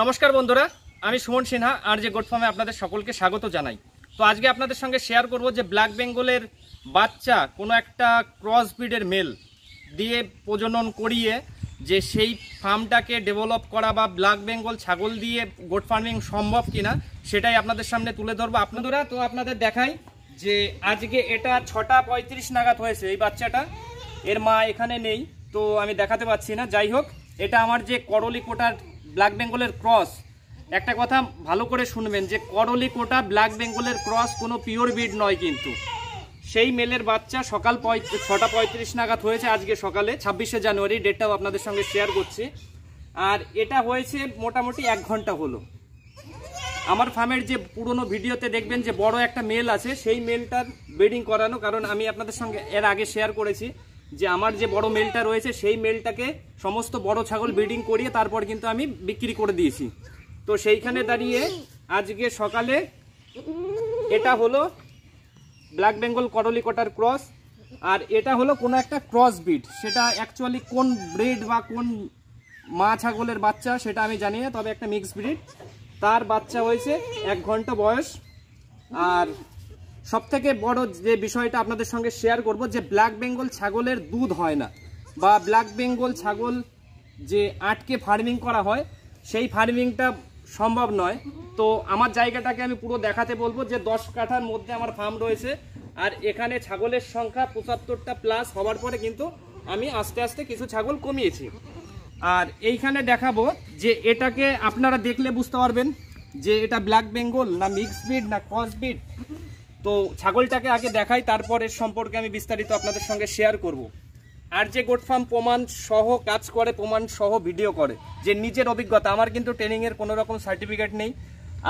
নমস্কার বন্ধুরা, আমি সুমন সিনহা আর যে গোট ফার্মে আপনাদের সকলকে স্বাগত জানাই। তো আজকে আপনাদের সঙ্গে শেয়ার করব যে ব্ল্যাক বেঙ্গলের বাচ্চা কোনো একটা ক্রস ব্রিডের মেল দিয়ে প্রজনন করিয়ে যে সেই ফার্মটাকে ডেভেলপ করা বা ব্ল্যাক বেঙ্গল ছাগল দিয়ে গোট ফার্মিং সম্ভব কিনা সেটাই আপনাদের সামনে তুলে ধরবো আপনারা। তো আপনাদের দেখাই যে আজকে এটা 6:35 নাগাদ হয়েছে। এই বাচ্চাটা, এর মা এখানে নেই তো আমি দেখাতে পাচ্ছি না। যাই হোক, এটা আমার যে করলি কোটার ব্ল্যাক বেঙ্গলের ক্রস। একটা কথা ভালো করে শুনবেন যে করলি কোটা ব্ল্যাক বেঙ্গলের ক্রস কোনো পিওর ব্রিড নয়, কিন্তু সেই মেলের বাচ্চা সকাল 6:35 নাগাদ হয়েছে আজকে সকালে 26শে জানুয়ারি। ডেটটাও আপনাদের সঙ্গে শেয়ার করছি। আর এটা হয়েছে মোটামুটি 1 ঘন্টা হলো। আমার ফার্মের যে পুরনো ভিডিওতে দেখবেন যে বড় একটা মেল আছে, সেই মেলটার ব্রিডিং করানো। কারণ আমি আপনাদের সঙ্গে এর আগে শেয়ার করেছি যে আমার যে বড় মেলটা রয়েছে সেই মেলটাকে সমস্ত বড় ছাগল ব্রিডিং করিয়ে তারপর কিন্তু আমি বিক্রি করে দিয়েছি। তো সেইখানে দাঁড়িয়ে আজকে সকালে এটা হলো ব্ল্যাক বেঙ্গল করলি কোটার ক্রস, আর এটা হলো কোনো একটা ক্রস ব্রিড। সেটা অ্যাকচুয়ালি কোন ব্রিড বা কোন মা ছাগলের বাচ্চা সেটা আমি জানি না, তবে একটা মিক্স ব্রিড। তার বাচ্চা হয়েছে 1 ঘন্টা বয়স। আর সবথেকে বড় যে বিষয়টা আপনাদের সঙ্গে শেয়ার করব যে ব্ল্যাক বেঙ্গল ছাগলের দুধ হয় না, বা ব্ল্যাক বেঙ্গল ছাগল যে আটকে ফার্মিং করা হয় সেই ফার্মিংটা সম্ভব নয়। তো আমার জায়গাটাকে আমি পুরো দেখাতে বলবো যে 10 কাঠার মধ্যে আমার ফার্ম রয়েছে। আর এখানে ছাগলের সংখ্যা 75টা প্লাস হওয়ার পরে কিন্তু আমি আস্তে আস্তে কিছু ছাগল কমিয়েছি। আর এইখানে দেখাবো যে এটাকে আপনারা দেখলে বুঝতে পারবেন যে এটা ব্ল্যাক বেঙ্গল না মিক্স ব্রিড না ক্রস ব্রিড। তো ছাগলটাকে আগে দেখাই, তারপর এর সম্পর্কে আমি বিস্তারিত আপনাদের সঙ্গে শেয়ার করব। আর যে গোট ফার্ম প্রমাণ সহ কাজ করে, প্রমাণ সহ ভিডিও করে, যে নিজের অভিজ্ঞতা। আমার কিন্তু ট্রেনিংয়ের কোনো রকম সার্টিফিকেট নেই।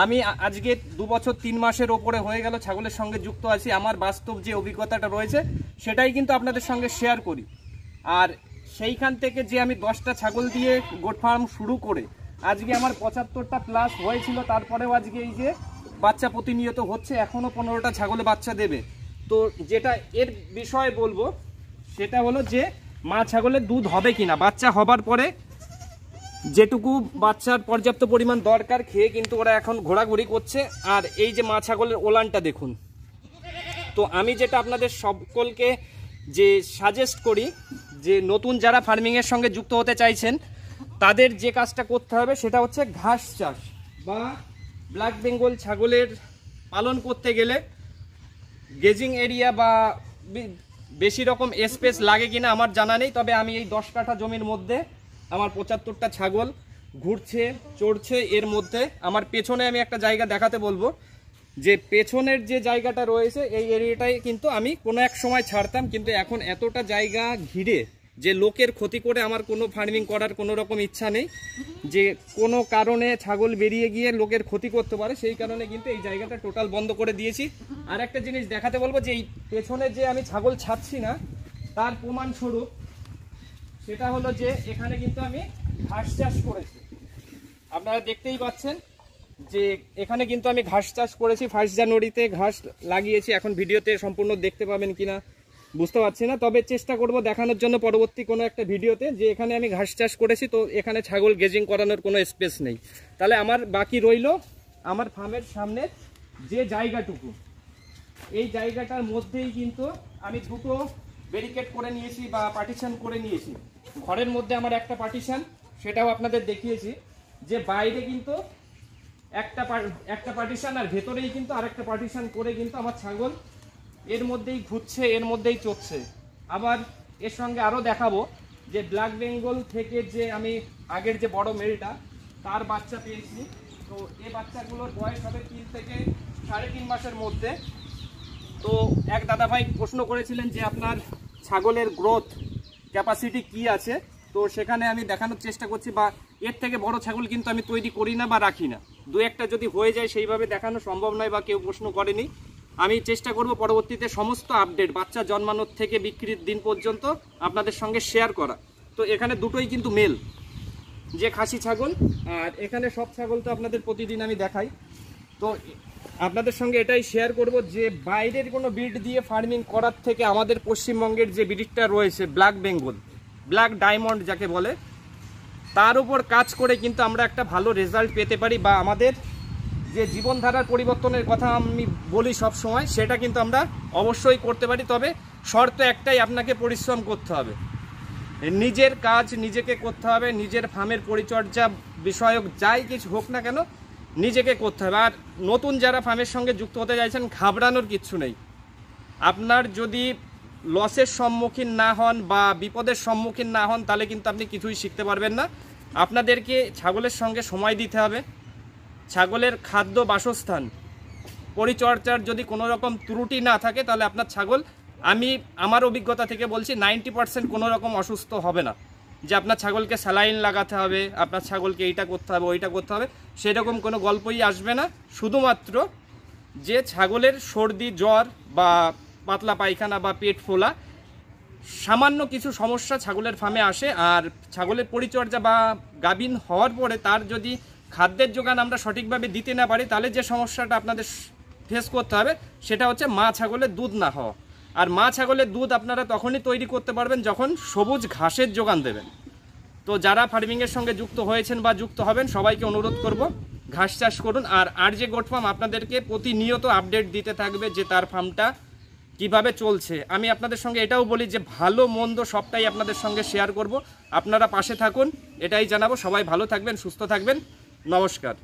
আমি আজকে 2 বছর 3 মাসের ওপরে হয়ে গেল ছাগলের সঙ্গে যুক্ত আছি। আমার বাস্তব যে অভিজ্ঞতাটা রয়েছে সেটাই কিন্তু আপনাদের সঙ্গে শেয়ার করি। আর সেইখান থেকে যে আমি 10টা ছাগল দিয়ে গোট ফার্ম শুরু করে আজকে আমার 75টা প্লাস হয়েছিল, তারপরেও আজকে এই যে বাচ্চা প্রতিনিয়ত হচ্ছে, এখনও 15টা ছাগলে বাচ্চা দেবে। তো যেটা এর বিষয়ে বলবো সেটা হলো যে মা ছাগলের দুধ হবে কিনা। বাচ্চা হবার পরে যেটুকু বাচ্চার পর্যাপ্ত পরিমাণ দরকার খেয়ে কিন্তু ওরা এখন ঘোরাঘুরি করছে। আর এই যে মা ছাগলের ওলানটা দেখুন। তো আমি যেটা আপনাদের সকলকে যে সাজেস্ট করি যে নতুন যারা ফার্মিংয়ের সঙ্গে যুক্ত হতে চাইছেন তাদের যে কাজটা করতে হবে সেটা হচ্ছে ঘাস চাষ। বা ব্ল্যাক বেঙ্গল ছাগলের পালন করতে গেলে গেজিং এরিয়া বা বেশি রকম স্পেস লাগে কিনা আমার জানা নেই, তবে আমি এই 10 কাঠা জমির মধ্যে আমার 75টা ছাগল ঘুরছে চড়ছে। এর মধ্যে আমার পেছনে আমি একটা জায়গা দেখাতে বলবো যে পেছনের যে জায়গাটা রয়েছে এই এরিয়াটাই কিন্তু আমি কোনো এক সময় ছাড়তাম, কিন্তু এখন এতটা জায়গা ঘিরে যে লোকের ক্ষতি করে আমার কোনো ফার্মিং করার কোনো রকম ইচ্ছা নেই। যে কোনো কারণে ছাগল বেরিয়ে গিয়ে লোকের ক্ষতি করতে পারে, সেই কারণে কিন্তু এই জায়গাটা টোটাল বন্ধ করে দিয়েছি। আর একটা জিনিস দেখাতে বলবো যে এই পেছনে যে আমি ছাগল ছাড়ছি না তার প্রমাণস্বরূপ সেটা হলো যে এখানে কিন্তু আমি ঘাস চাষ করেছি। আপনারা দেখতেই পাচ্ছেন যে এখানে কিন্তু আমি ঘাস চাষ করেছি। 1 জানুয়ারিতে ঘাস লাগিয়েছি। এখন ভিডিওতে সম্পূর্ণ দেখতে পাবেন কিনা বুঝতে পারছি না, তবে চেষ্টা করব দেখানোর জন্য পরবর্তী কোনো একটা ভিডিওতে যে এখানে আমি ঘাস চাষ করেছি। তো এখানে ছাগল গেজিং করানোর কোনো স্পেস নেই। তাহলে আমার বাকি রইল আমার ফার্মের সামনে যে জায়গাটুকু, এই জায়গাটার মধ্যেই কিন্তু আমি 2টো ব্যারিকেড করে নিয়েছি বা পার্টিশন করে নিয়েছি। ঘরের মধ্যে আমার একটা পার্টিশন, সেটাও আপনাদের দেখিয়েছি যে বাইরে কিন্তু একটা পার্টিশন আর ভেতরেই কিন্তু আরেকটা পার্টিশন করে কিন্তু আমার ছাগল এর মধ্যেই ঘুরছে, এর মধ্যেই চড়ছে। আবার এর সঙ্গে আরও দেখাবো যে ব্ল্যাক বেঙ্গল থেকে যে আমি আগের যে বড় মেলটা তার বাচ্চা পেয়েছি। তো এই বাচ্চাগুলোর বয়স হবে 3 থেকে 3.5 মাসের মধ্যে। তো এক দাদাভাই প্রশ্ন করেছিলেন যে আপনার ছাগলের গ্রোথ ক্যাপাসিটি কি আছে, তো সেখানে আমি দেখানোর চেষ্টা করছি। বা এর থেকে বড় ছাগল কিন্তু আমি তৈরি করি না বা রাখি না। 2-1টা যদি হয়ে যায় সেইভাবে দেখানো সম্ভব নয় বা কেউ প্রশ্ন করেনি। আমি চেষ্টা করব পরবর্তীতে সমস্ত আপডেট বাচ্চা জন্মানোর থেকে বিক্রির দিন পর্যন্ত আপনাদের সঙ্গে শেয়ার করা। তো এখানে দুটোই কিন্তু মেল যে খাসি ছাগল, আর এখানে সব ছাগল তো আপনাদের প্রতিদিন আমি দেখাই। তো আপনাদের সঙ্গে এটাই শেয়ার করব যে বাইরের কোনো ব্রিড দিয়ে ফার্মিং করার থেকে আমাদের পশ্চিমবঙ্গের যে ব্রিডটা রয়েছে ব্ল্যাক বেঙ্গল, ব্ল্যাক ডায়মন্ড যাকে বলে, তার উপর কাজ করে কিন্তু আমরা একটা ভালো রেজাল্ট পেতে পারি, বা আমাদের যে জীবনধারার পরিবর্তনের কথা আমি বলি সব সময়, সেটা কিন্তু আমরা অবশ্যই করতে পারি। তবে শর্ত একটাই, আপনাকে পরিশ্রম করতে হবে, নিজের কাজ নিজেকে করতে হবে, নিজের ফার্মের পরিচর্যা বিষয়ক যাই কিছু হোক না কেন নিজেকে করতে হবে। আর নতুন যারা ফার্মের সঙ্গে যুক্ত হতে চাইছেন, ঘাবড়ানোর কিচ্ছু নেই। আপনার যদি লসের সম্মুখীন না হন বা বিপদের সম্মুখীন না হন, তাহলে কিন্তু আপনি কিছুই শিখতে পারবেন না। আপনাদেরকে ছাগলের সঙ্গে সময় দিতে হবে, ছাগলের খাদ্য বাসস্থান পরিচর্যার যদি কোনো রকম ত্রুটি না থাকে, তাহলে আপনার ছাগল, আমি আমার অভিজ্ঞতা থেকে বলছি, 90% কোনো রকম অসুস্থ হবে না। যে আপনার ছাগলকে স্যালাইন লাগাতে হবে, আপনার ছাগলকে এইটা করতে হবে ওইটা করতে হবে, সেরকম কোনো গল্পই আসবে না। শুধুমাত্র যে ছাগলের সর্দি জ্বর বা পাতলা পায়খানা বা পেট ফোলা, সামান্য কিছু সমস্যা ছাগলের ফার্মে আসে। আর ছাগলের পরিচর্যা বা গাভীন হওয়ার পরে তার যদি খাদ্যের যোগান আমরা সঠিকভাবে দিতে না পারি, তাহলে যে সমস্যাটা আপনাদের ফেস করতে হবে সেটা হচ্ছে মা ছাগলের দুধ না হওয়া। আর মা ছাগলের দুধ আপনারা তখনই তৈরি করতে পারবেন যখন সবুজ ঘাসের যোগান দেবেন। তো যারা ফার্মিংয়ের সঙ্গে যুক্ত হয়েছেন বা যুক্ত হবেন, সবাইকে অনুরোধ করব ঘাস চাষ করুন। আর যে গোট ফার্ম আপনাদেরকে প্রতিনিয়ত আপডেট দিতে থাকবে যে তার ফার্মটা কিভাবে চলছে। আমি আপনাদের সঙ্গে এটাও বলি যে ভালো মন্দ সবটাই আপনাদের সঙ্গে শেয়ার করব, আপনারা পাশে থাকুন, এটাই জানাবো। সবাই ভালো থাকবেন, সুস্থ থাকবেন, নমস্কার।